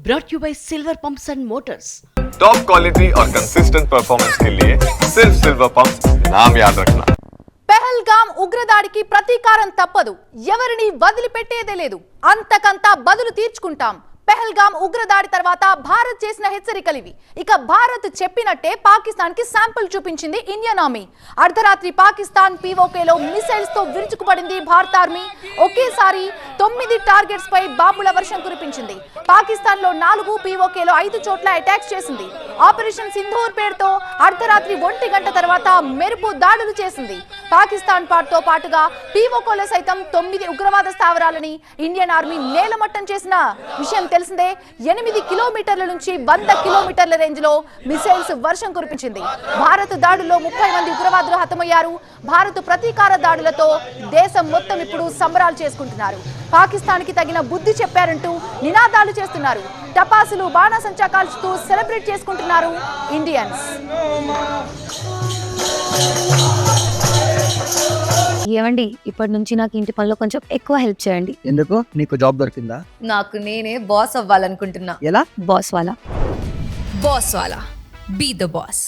brought you by Silver Pumps and Motors. Top quality और consistent performance के लिए सिर्फ सिल्वर पंप्स नाम याद रखना. పెహల్గాం ఉగ్రదాడికి ప్రతీకారం తప్పదు. ఎవరిని వదిలిపెట్టేదే లేదు. అంతకంతా బదులు తీర్చుకుంటాం. పెహల్గాం ఉగ్రదాడి తర్వాత భారత్ చేసిన హెచ్చరికలివి. ఇక భారత్ చెప్పినట్టే పాకిస్తాన్ కి శాంపుల్ చూపించింది ఇండియన్ ఆర్మీ. అర్ధరాత్రి పాకిస్తాన్ పీఓకేలో మిసైల్స్ తో విరుచుకుపడింది భారత ఆర్మీ. ఒకేసారి 9 టార్గెట్స్ పై బాంబుల వర్షం కురిపించింది. పాకిస్తాన్ లో 4, పీఓకేలో 5 చోట్ల అటాక్స్ చేసింది. ఆపరేషన్ సింధూర్ పేరుతో అర్ధరాత్రి 1 గంట తర్వాత మెరుపు దాడులు చేసింది. పాకిస్తాన్ తో పాటుగా పీఓకేలో సైతం 9 ఉగ్రవాద స్థావరాలని ఇండియన్ ఆర్మీ నేలమట్టం చేసిన విషయం తెలిసిందే. 8 కిలోమీటర్ల నుంచి 100 కిలోమీటర్ల రేంజ్ లో మిసైల్స్ వర్షం కురిపించింది. భారత్ దాడుల్లో 30 మంది ఉగ్రవాదులు హతమయ్యారు. భారత్ ప్రతీకార దాడులతో దేశం మొత్తం ఇప్పుడు సంబరాలు చేసుకుంటున్నారు. పాకిస్తాన్ కి తగిన బుద్ధి చెప్పారంటూ నినాదాలు చేస్తున్నారు. టపాసులు, బాణాసంచా కాల్చుతూ సెలబ్రేట్ చేసుకుంటున్నారు ఇండియన్స్. ఏమండి, ఇప్పటి నుంచి నాకు ఇంటి పనిలో కొంచెం ఎక్కువ హెల్ప్ చేయండి. ఎందుకు? నీకు జాబ్ దొరికిందా? నాకు నేనే బాస్ అవ్వాలనుకుంటున్నా. ఎలా? బాస్ వాలా బీ ద బాస్.